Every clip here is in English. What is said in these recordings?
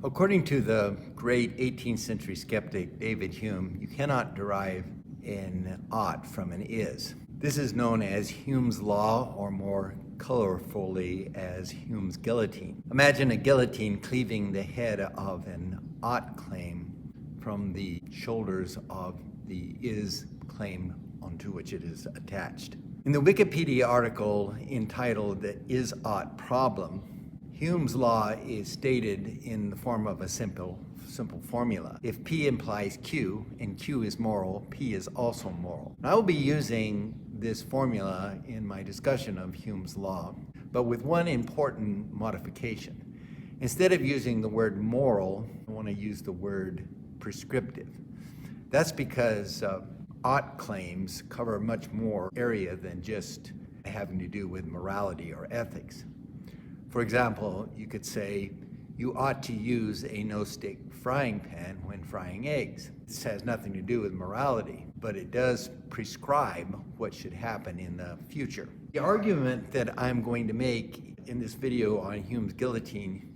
According to the great 18th century skeptic David Hume, you cannot derive an ought from an is. This is known as Hume's law, or more colorfully as Hume's guillotine. Imagine a guillotine cleaving the head of an ought claim from the shoulders of the is claim onto which it is attached. In the Wikipedia article entitled "The Is Ought Problem," Hume's law is stated in the form of a simple formula. If P implies Q and Q is moral, P is also moral. I will be using this formula in my discussion of Hume's law, but with one important modification. Instead of using the word moral, I want to use the word prescriptive. That's because ought claims cover much more area than just having to do with morality or ethics. For example, you could say, you ought to use a no-stick frying pan when frying eggs. This has nothing to do with morality, but it does prescribe what should happen in the future. The argument that I'm going to make in this video on Hume's guillotine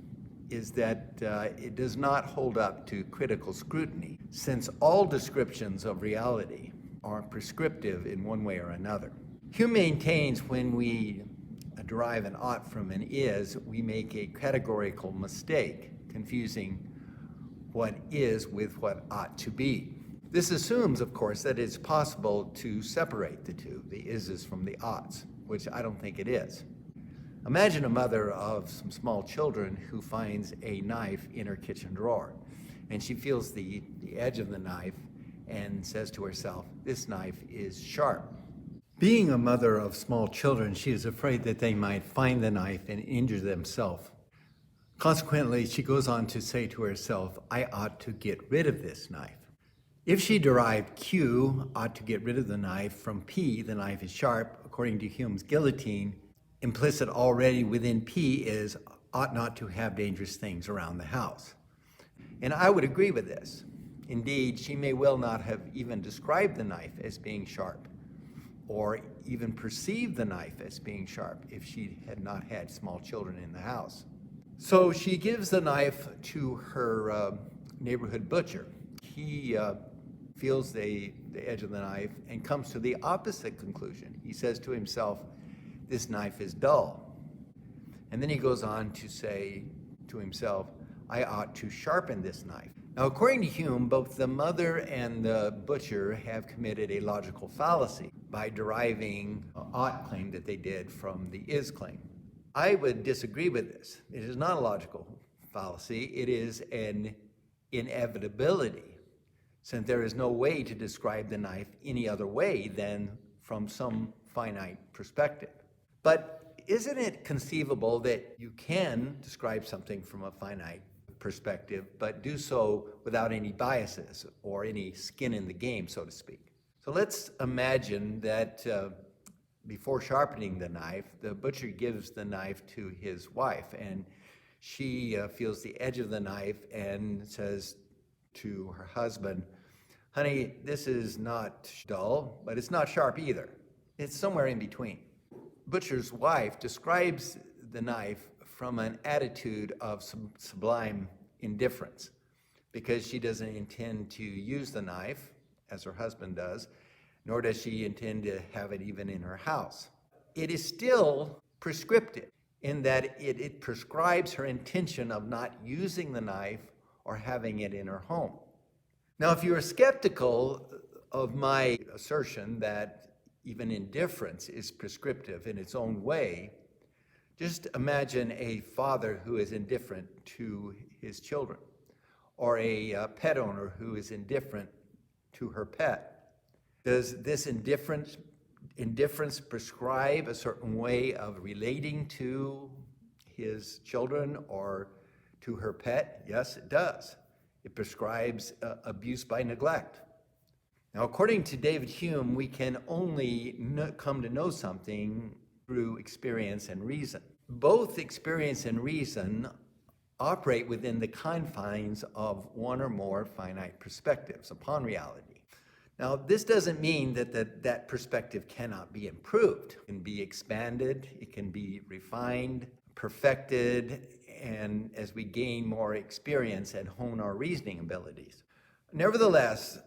is that it does not hold up to critical scrutiny, since all descriptions of reality are prescriptive in one way or another. Hume maintains when we derive an ought from an is, we make a categorical mistake, confusing what is with what ought to be. This assumes, of course, that it's possible to separate the two, the ises from the oughts, which I don't think it is. Imagine a mother of some small children who finds a knife in her kitchen drawer, and she feels the edge of the knife and says to herself, "This knife is sharp." Being a mother of small children, she is afraid that they might find the knife and injure themselves. Consequently, she goes on to say to herself, "I ought to get rid of this knife." If she derived Q, ought to get rid of the knife, from P, the knife is sharp, according to Hume's guillotine, implicit already within P is ought not to have dangerous things around the house. And I would agree with this. Indeed, she may well not have even described the knife as being sharp, or even perceived the knife as being sharp if she had not had small children in the house. So she gives the knife to her neighborhood butcher. He feels the edge of the knife and comes to the opposite conclusion. He says to himself, "This knife is dull." And then he goes on to say to himself, "I ought to sharpen this knife." Now, according to Hume, both the mother and the butcher have committed a logical fallacy by deriving an ought claim that they did from the is claim. I would disagree with this. It is not a logical fallacy. It is an inevitability, since there is no way to describe the knife any other way than from some finite perspective. But isn't it conceivable that you can describe something from a finite perspective, but do so without any biases or any skin in the game, so to speak? So let's imagine that before sharpening the knife, the butcher gives the knife to his wife, and she feels the edge of the knife and says to her husband, "Honey, this is not dull, but it's not sharp either. It's somewhere in between." Butcher's wife describes the knife from an attitude of sublime indifference, because she doesn't intend to use the knife, as her husband does, nor does she intend to have it even in her house. It is still prescriptive in that it prescribes her intention of not using the knife or having it in her home. Now, if you are skeptical of my assertion that even indifference is prescriptive in its own way, just imagine a father who is indifferent to his children, or a pet owner who is indifferent to her pet. Does this indifference prescribe a certain way of relating to his children or to her pet? Yes, it does. It prescribes abuse by neglect. Now, according to David Hume, we can only come to know something through experience and reason. Both experience and reason operate within the confines of one or more finite perspectives upon reality. Now, this doesn't mean that perspective cannot be improved. It can be expanded, it can be refined, perfected, and as we gain more experience and hone our reasoning abilities. Nevertheless,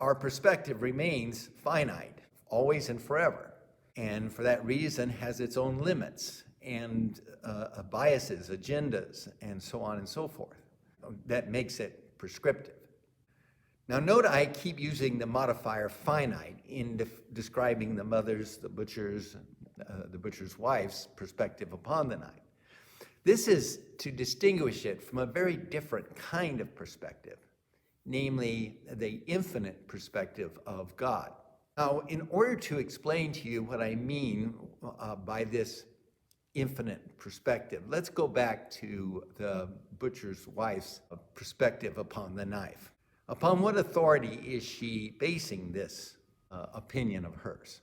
our perspective remains finite, always and forever, and for that reason has its own limits and biases, agendas, and so on and so forth. That makes it prescriptive. Now note I keep using the modifier finite in describing the mother's, the butcher's wife's perspective upon the knife. This is to distinguish it from a very different kind of perspective, namely the infinite perspective of God. Now, in order to explain to you what I mean by this infinite perspective, let's go back to the butcher's wife's perspective upon the knife. Upon what authority is she basing this opinion of hers,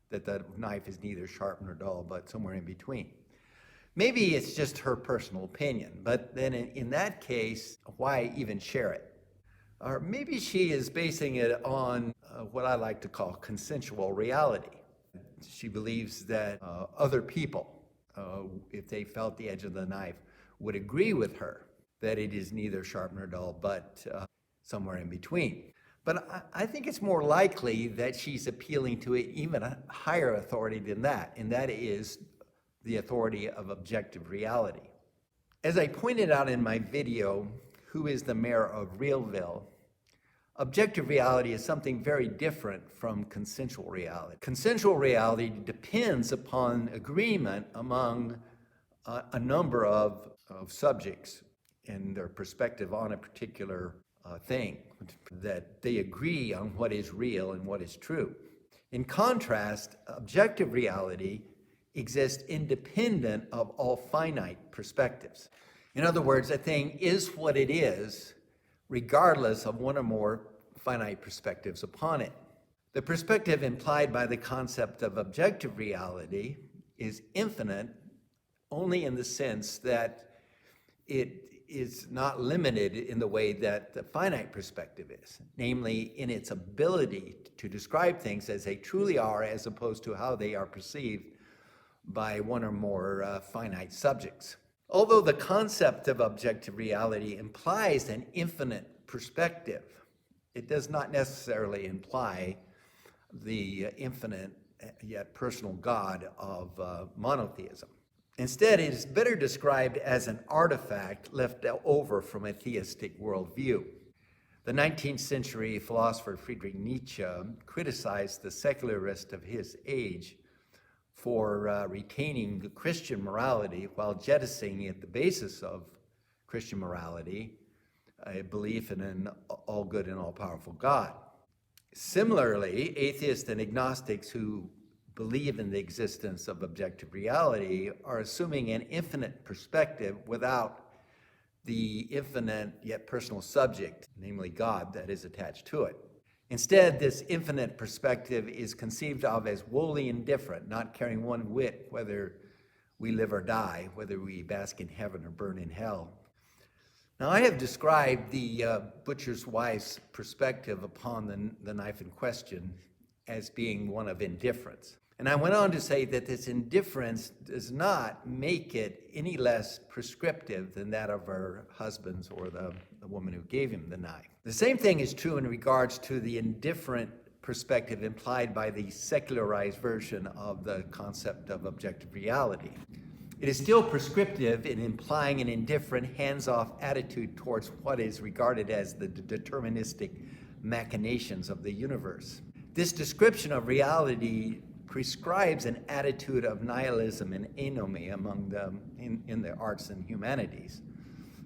that the knife is neither sharp nor dull, but somewhere in between? Maybe it's just her personal opinion, but then in that case, why even share it? Or maybe she is basing it on what I like to call consensual reality. She believes that other people, if they felt the edge of the knife, would agree with her that it is neither sharp nor dull, but somewhere in between. But I think it's more likely that she's appealing to even a higher authority than that, and that is the authority of objective reality. As I pointed out in my video, Who is the Mayor of Realville? Objective reality is something very different from consensual reality. Consensual reality depends upon agreement among a number of subjects and their perspective on a particular thing, that they agree on what is real and what is true. In contrast, objective reality exists independent of all finite perspectives. In other words, a thing is what it is, regardless of one or more finite perspectives upon it. The perspective implied by the concept of objective reality is infinite only in the sense that it is not limited in the way that the finite perspective is, namely in its ability to describe things as they truly are as opposed to how they are perceived by one or more finite subjects. Although the concept of objective reality implies an infinite perspective, it does not necessarily imply the infinite yet personal God of monotheism. Instead, it is better described as an artifact left over from a theistic worldview. The 19th century philosopher Friedrich Nietzsche criticized the secularists of his age for retaining the Christian morality while jettisoning at the basis of Christian morality a belief in an all-good and all-powerful God. Similarly, atheists and agnostics who believe in the existence of objective reality are assuming an infinite perspective without the infinite yet personal subject, namely God, that is attached to it. Instead, this infinite perspective is conceived of as wholly indifferent, not caring one whit whether we live or die, whether we bask in heaven or burn in hell. Now, I have described the butcher's wife's perspective upon the knife in question as being one of indifference. And I went on to say that this indifference does not make it any less prescriptive than that of her husband's or the woman who gave him the knife. The same thing is true in regards to the indifferent perspective implied by the secularized version of the concept of objective reality. It is still prescriptive in implying an indifferent, hands-off attitude towards what is regarded as the deterministic machinations of the universe. This description of reality prescribes an attitude of nihilism and anomie among in the arts and humanities,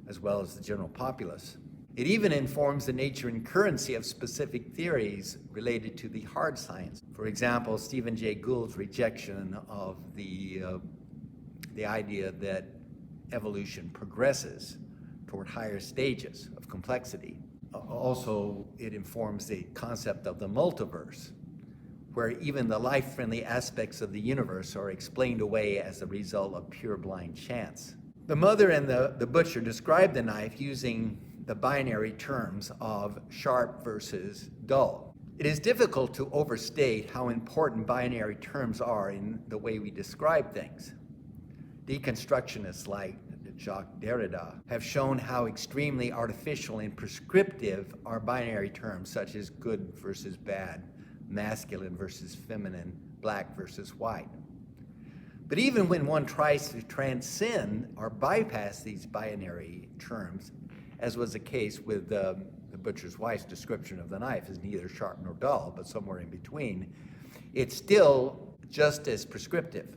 as well as the general populace. It even informs the nature and currency of specific theories related to the hard science. For example, Stephen Jay Gould's rejection of the idea that evolution progresses toward higher stages of complexity. Also, it informs the concept of the multiverse, where even the life-friendly aspects of the universe are explained away as a result of pure blind chance. The mother and the butcher describe the knife using the binary terms of sharp versus dull. It is difficult to overstate how important binary terms are in the way we describe things. Deconstructionists like Jacques Derrida, have shown how extremely artificial and prescriptive are binary terms such as good versus bad, masculine versus feminine, black versus white. But even when one tries to transcend or bypass these binary terms, as was the case with the butcher's wife's description of the knife as neither sharp nor dull, but somewhere in between, it's still just as prescriptive.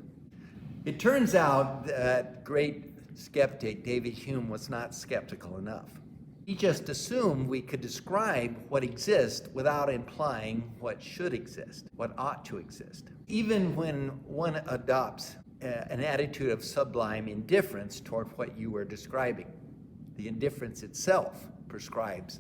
It turns out that great skeptic David Hume was not skeptical enough. He just assumed we could describe what exists without implying what should exist, what ought to exist. Even when one adopts an attitude of sublime indifference toward what you were describing, the indifference itself prescribes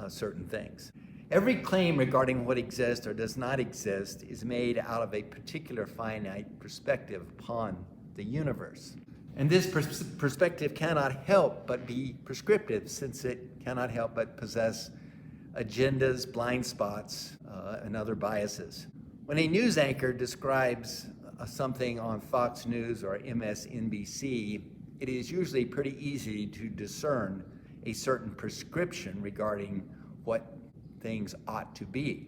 certain things. Every claim regarding what exists or does not exist is made out of a particular finite perspective upon the universe. And this perspective cannot help but be prescriptive, since it cannot help but possess agendas, blind spots, and other biases. When a news anchor describes something on Fox News or MSNBC, it is usually pretty easy to discern a certain prescription regarding what things ought to be.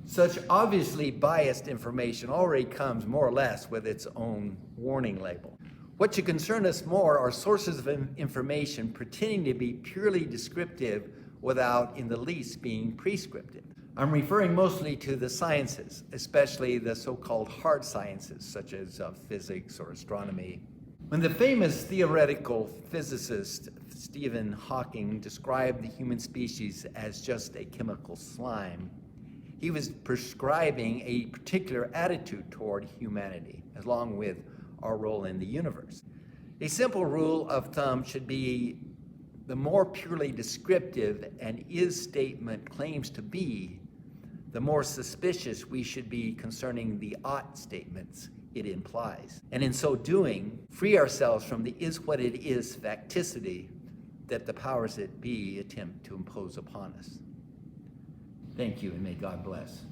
Such obviously biased information already comes more or less with its own warning label. What should concern us more are sources of information pretending to be purely descriptive without in the least being prescriptive. I'm referring mostly to the sciences, especially the so-called hard sciences, such as physics or astronomy. When the famous theoretical physicist Stephen Hawking described the human species as just a chemical slime, he was prescribing a particular attitude toward humanity, along with our role in the universe. A simple rule of thumb should be the more purely descriptive an is statement claims to be, the more suspicious we should be concerning the ought statements it implies. And in so doing, free ourselves from the is what it is facticity that the powers that be attempt to impose upon us. Thank you, and may God bless.